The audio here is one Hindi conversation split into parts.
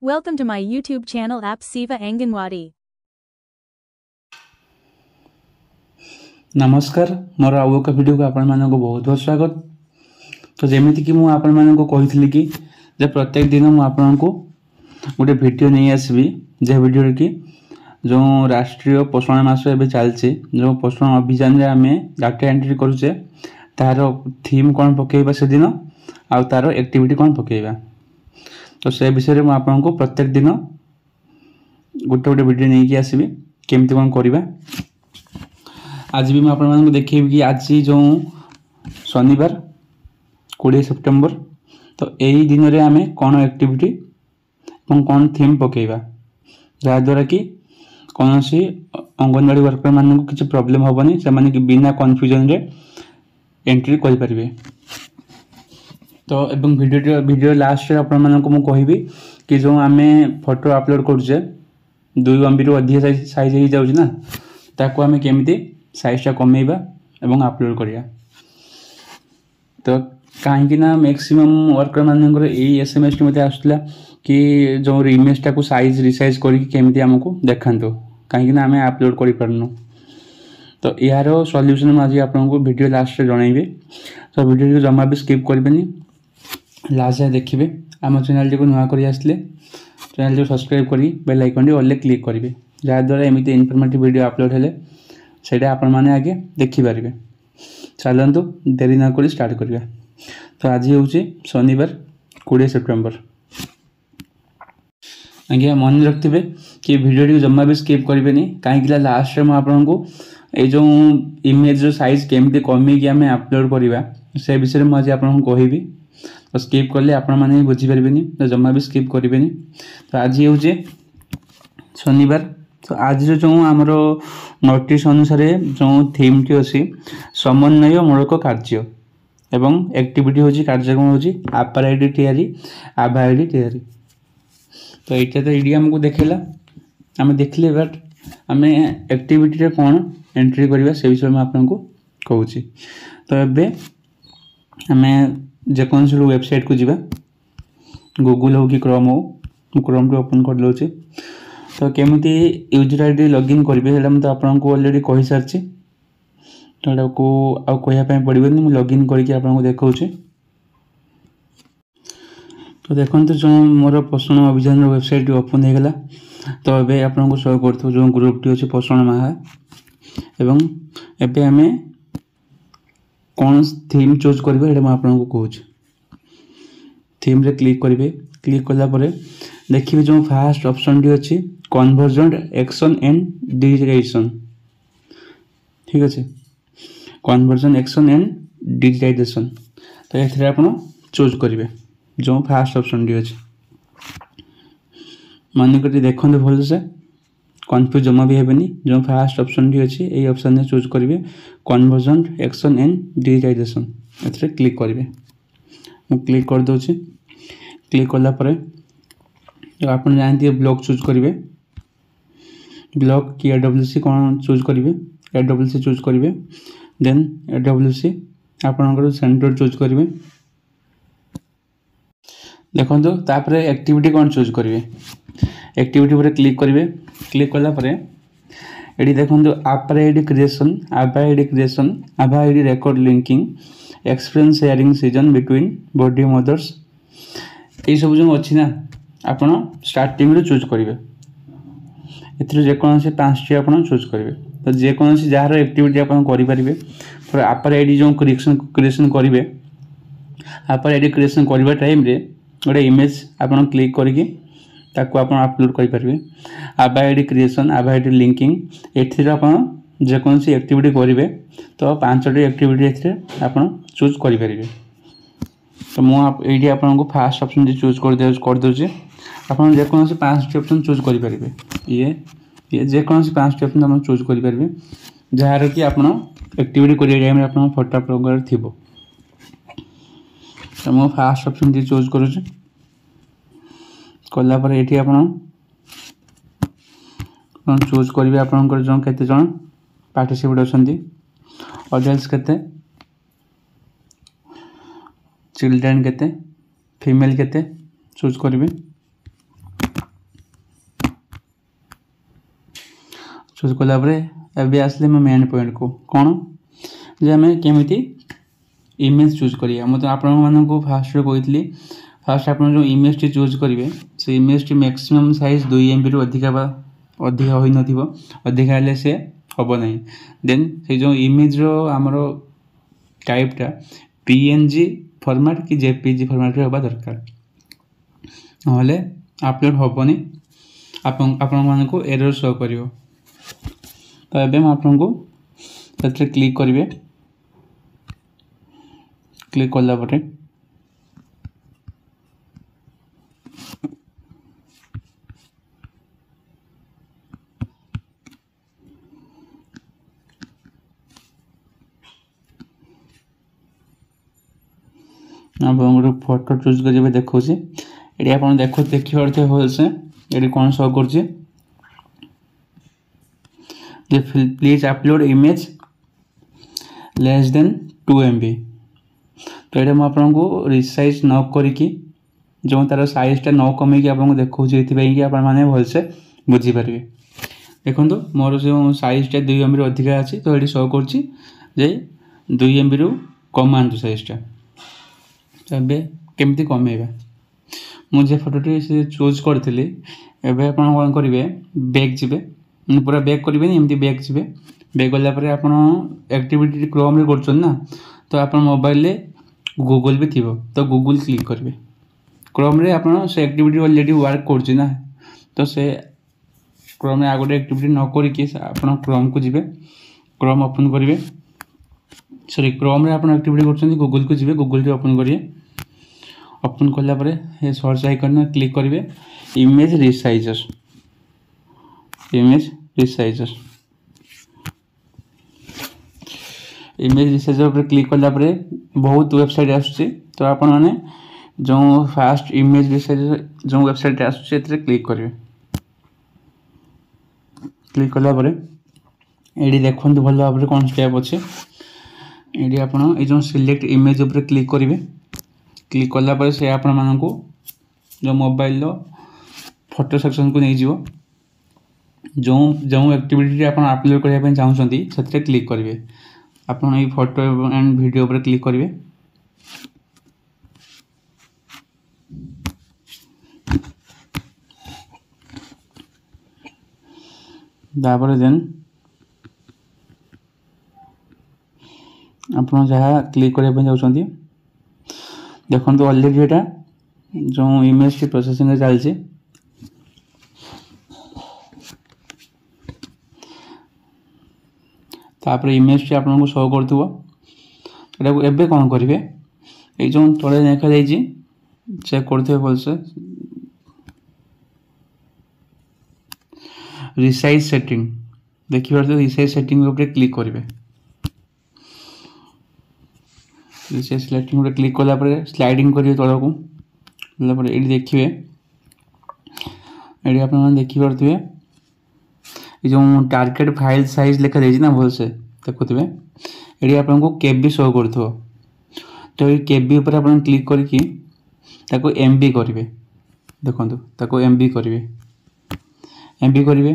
Welcome to my YouTube channel App Siva Anganwadi. नमस्कार मोर आउ एक वीडियो को आपण मानक बहुत बहुत स्वागत। तो जमीती कि मुझे आपण मानक कही कि प्रत्येक दिन मुझे आपण को गोटे वीडियो नहीं आसबि जे वीडियो कि जो राष्ट्रीय पोषण मास एवं चलती जो पोषण अभियान आम डाटा एंट्री करुचे तार थीम कौन पकेबा से दिन आउ तार एक्टिविटी कौन पकेबा। तो से विषय में आपन को प्रत्येक दिन गोटे गोटे वीडियो नहीं कि आसबि केमती कौन करवा। आज भी मुझे देखेबी कि आज जो शनिवार 20 सेप्टेम्बर तो यही दिन में आम कौन एक्टिविटी और कौन थीम पकेबा जहाद्वारा कि कौन सी अंगनवाड़ी वर्कर मान किसी प्रोब्लेम हेनी से बिना कन्फ्यूजन रे एंट्री करें। तो एवं वीडियो लास्ट आप कहबी कि जो आम फोटो अपलोड करुचे 2 MB रु अधिक साइज हो जाऊँ ना ताको आम केमती साइजटा कमेबा एवं अपलोड करिया। तो कहीं मैक्सिमम वर्कर मान SMS मत आसला कि जो इमेजटा को साइज रिसाइज करके आमको देखातु कहीं आम अपलोड कर पारनु। तो यार सॉल्यूशन मैं आज आपको वीडियो लास्ट जनइबी। तो वीडियो जमा भी स्किप करेंगे लास्ट जाए देखिए। आम चैनल को नुआ कर आसले चैनल को सब्सक्राइब करी बेल आइकन टी ऑल क्लिक करेंगे जहाद्वारा एमती इनफॉर्मेटिव वीडियो अपलोड हेले सेटा आपण माने आगे देखिपारे। चलतु देरी न कर स्टार्ट करिया। तो आज हूँ शनिवार 20 सेप्टेम्बर। आज्ञा मन रखिथे कि वीडियो जमा भी स्किप करेंगे कहीं लास्ट में आपको ये जो इमेज जो साइज केमती कमी कि आम अपलोड करवा से विषय में आज आपको कहबी। तो स्किप कले आपण मैंने बुझीपारे तो जमा भी स्किप करेंगे। तो आज हूँ शनिवार। तो आज जो आमर नोटिस अनुसार जो थीम टी अच्छी समन्वय मूलक कार्य एवं एक्टिविटी हूँ कार्यक्रम हूँ आपार आईडी तैयारी आभा आईडी तैयारी। तो यहाँ तो ये आमको देखला आम देखले बट आम एक्टिविटी कौन एंट्री करवा से विषय में आपको कहूँ। तो ये आम जेकोसी वेबसाइट को जीवा गूगल हो कि क्रोम हो क्रोम टी ओपन कर दे। तो केमी यूजर आईडी लॉगिन करेंगे तो आपको ऑलरेडी कही सारी तो आउ कहवाई पड़े मुझे लॉगिन करके आपको देखा। तो देखो जो मोर पोषण अभियान वेबसाइट ओपन हो गला। तो ये आपको शो कर जो ग्रुप टी अच्छे पोषण माह एवं एबे आम कौन थीम चूज करेंगे ये आपको कहूँ। थीम रे क्लिक करेंगे क्लिक कलापर देखिए जो फास्ट ऑप्शन टी अच्छी कन्वर्जेंट एक्शन एंड डिजिटाइजेशन। ठीक अच्छे कन्वर्जन एक्शन एंड डिजिटाइजेशन। तो ये आप चूज करेंगे जो फास्ट ऑप्शन टी अच्छे मन कर देखते भल से कन्फ्यूज जमा भी हेनी जो फास्ट ऑप्शन टी अच्छी यही ऑप्शन चूज करेंगे कन्वर्जन एक्शन एंड डिजिटाइजेशन ए क्लिक करेंगे। मुझे क्लिक कर दूँ क्लिक कलापर जो आप जानते ब्लॉक चूज करेंगे ब्लॉक कि AWC कौन चूज करेंगे AWC चूज करेंगे देन AWC आपणकर सेंटर चूज करेंगे। देखो तापर एक्टिविटी कौन चूज करेंगे एक्टिविटी पर क्लिक करेंगे क्लिक कलापर ये देखो Apaar ID creation Abha ID creation Abha ID record linking experience sharing session between body mothers ये सब जो अच्छी ना आपण स्टार्टिंग रू चूज करेंगे जेकोसी 5टी आप चूज करेंगे। तो जेकोसी जार एक्टिविटी आप करेंगे फिर आपार आईडी जो क्रिएशन करेंगे आपार आईडी क्रिएशन करने टाइम रे गोटे इमेज आप क्लिक करके ताको आप अपलोड करेंगे आभा ID creation Abha ID linking एथि आप जेकोसी एक्टिविटी करेंगे तो 5टी एक्टिविटी आप चूज करेंगे। तो मुझे आपको फास्ट ऑप्शन चूज कर दूसरी आप जेकोसी 5टी ऑप्शन चूज करेंगे ये जेकोसी 5टी ऑप्शन आप चूज करेंगे जार कि आप एक्टिविटी करिया टाइम आप फोटो अपलोड थी। तो मुझे फास्ट ऑप्शन चूज करुँच कलापर ये आप चूज करेंगे आपंकर जो केते जन पार्टिसिपेट अच्छा अडल्ट केते चिल्ड्रेन केते फीमेल केते चूज करेंगे। चूज कलापर एवं आसले मो मेन पॉइंट को कौन जे आम केमी इमेज चूज करिया मतलब आपको फास्ट कही फास्ट आप जो इमेज टी चूज करेंगे से image T maximum size 2 MB रु अधिका हो न अधिका हेल्ले से हम ना देन से जो इमेज रो आमर टाइपटा PNG फॉर्मेट कि JPG फॉर्मेट होगा दरकार नहले अपलोड हेनी आपण को एरर शो कर। तो ये आपको क्लिक करेंगे क्लिक कलापर आप गोटे फोटो चूज करेंगे देखा ये आप देखिए भलसे ये कौन शो कर please upload image less than 2 MB। तो ये मुझको रिसाइज न करी जो तार साइजटा न कमेकी आपको देखा कि आपने भलसे बुझीपारे। देखो मोर जो साइजटा 2 MB अधिका अच्छी तो ये शो कर 2 MB रु कमातु साइजटा। तो ये केमती कमेबा मुझे फोटोटी से चूज करी एवं आप कौन करेंगे बैक जी पूरा बैक करेंगे एमती बैक जी बैक गलापर आप एक्टिविटी क्रोम कर ना तो आप मोबाइल रे गूगल भी थी तो गूगल क्लिक करेंगे क्रोम रे आप से एक्टिविटी ऑलरेडी वर्क कर तो से क्रोम में आ गए एक्टिविटी न करिकी आप क्रोम को जी क्रोम ओपन करेंगे सॉरी क्रोम रे आप एक्टिविटी कर गूगल को जी गूगल टी ओपन करिए ओपन कलापर ये सर्च आइकन क्लिक करेंगे इमेज रिसाइजर इमेज रिसाइजर पर क्लिक कलापर बहुत वेबसाइट आसुची तो आपण मैंने जो फास्ट इमेज रिसाइजर जो वेबसाइट आसुची क्लिक करेंगे क्लिक कलापर ये देखो भल भाव कौन स्टेप अच्छे ये आप जो सिलेक्ट इमेज उपर क्लिक करेंगे क्लिक कलापर से आपण मानू जो मोबाइल फोटो सेक्शन को नहीं जीवो जो जो एक्टिविटी आप अपलोड करने चाहते से क्लिक करेंगे आप फोटो एंड वीडियो पर क्लिक करेंगे तापर देन आप जहाँ क्लिक करने चाहते देखो ऑलरेडी एटा जो इमेज की प्रोसेसिंग चलती तापर इमेज टी आपको शो कर एबे कौन करेंगे ये जो तले देखा चेक करते भलसे रिसाइज सेटिंग देखिए रिसाइज सेटिंग ऊपर क्लिक करेंगे रिसाइज सेटिंग ऊपर क्लिक कलापर स्लाइडिंग करेंगे तल को ये देखिए ये आप देखिए जो टारगेट फाइल साइज लिखा जाए ना भल से देखुए ये आपको केबी शो कर तो ये केबी ऊपर आप क्लिक करके MB करेंगे देखो MB करेंगे MB करेंगे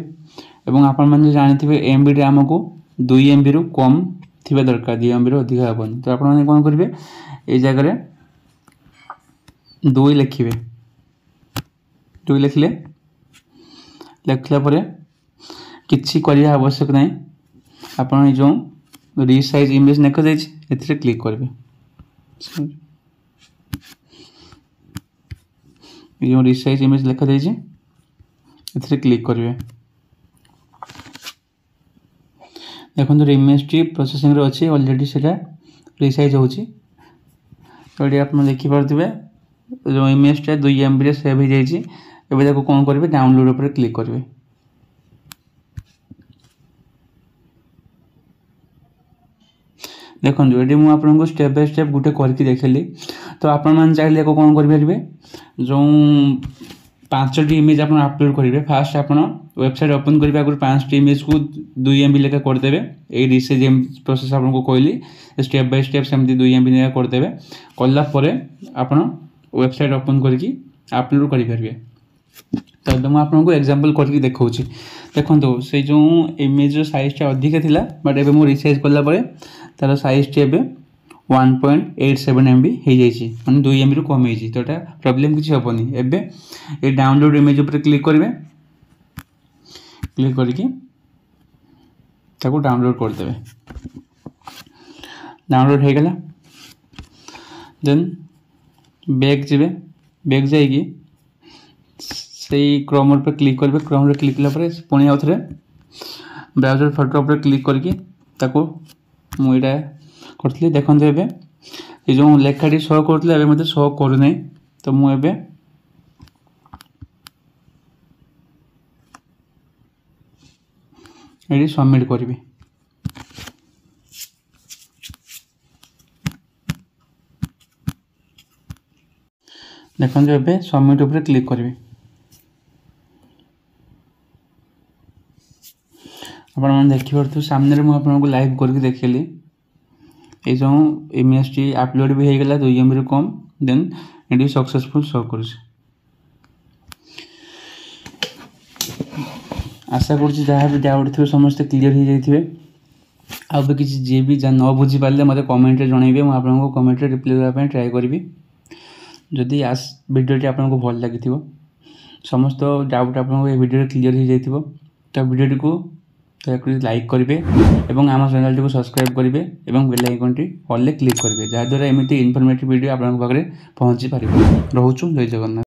और आपण जानी MB आमको 2 MB रु कम थी दरकार 2 MB रु अधिक हेनी तो आप कौन करेंगे ये जगह 2 लिखे 2 लिखले लिखला किसी करने आवश्यक नहीं आप जो रिसाइज इमेज लिखा जाए क्लिक करेंगे जो रिसाइज इमेज लिखा जाए क्लिक करेंगे देखो इमेज टी प्रोसेसिंग अच्छी ऑलरेडी से रिसाइज हो तो ये आप देखिपे जो इमेजटा 2 MB सेव हो जाए कौन करेंगे डाउनलोड पर क्लिक करेंगे देखो ये मुझे स्टेप बाय स्टेप गोटे करके देखली तो आपण चाहिए कौन करेंगे जो 5टी इमेज आप अपलोड करेंगे फास्ट आप वेबसाइट ओपन करेंगे आगे 5टी इमेज को 2 MB लेखा करदे ये रिसाइज प्रोसेस आपको कहली स्टेप बाय स्टेप सेमती 2 MB लेखा करदे कलापर आप वेबसाइट ओपन करके अपलोड करेंगे तो मैं आपको एग्जांपल करके देखौछि। देखंतु से जो इमेज साइजटा अधिक थिला बट एबे मो रिसाइज करला परे तार साइजटी एबे 1.87 MB हो जाइए माने 2 MB रु कम हो तो एटा प्रॉब्लम किसी हेनी। एबे ये डाउनलोड इमेज ऊपर क्लिक करेंगे, क्लिक करके ताको डाउनलोड करदेवे। डाउनलोड हो गला देन बैक जीवे, बैक जाइए से क्रोम पर क्लिक करेंगे। क्रोम रे क्लिक कला पुणी आउ थे ब्राउजर फोटो पर क्लिक करके ताको मुझे करथली। देखते एबे ये जो लेखाटी शो करथले एबे मते शो करू नै तो मु एबे एडी सबमिट करबी। देखते एबे सबमिट ऊपर क्लिक करबी। आपण मन देखि परथु सामने रे मु आपन को लाइव करके देखली ये जो इमेज टी अपलोड भी हो गला 2 MB रु कम देन एडी सक्सेसफुल शो कर। आशा करुँच जहाँ भी डाउट थो समस्त क्लीयर हो जाइए। आउ भी किसी जी भी न बुझी पारे मत कमेंट रे जनइबे, मु आपन को कमेंट रे रिप्लाई देबा ट्राई करी। जदि आज वीडियोटी आपन को भल लगी समस्त डाउट आपन को वीडियो क्लीयर हो जाइए तो वीडियोटी को लाइक करेंगे और आम चैनल को सब्सक्राइब करेंगे और बेल आइकन टी ऑल क्लिक करेंगे जहाँद्वारा एमती इनफॉर्मेटिव वीडियो आपन पाखे पहुँची पारे। रोचु जय जगन्नाथ।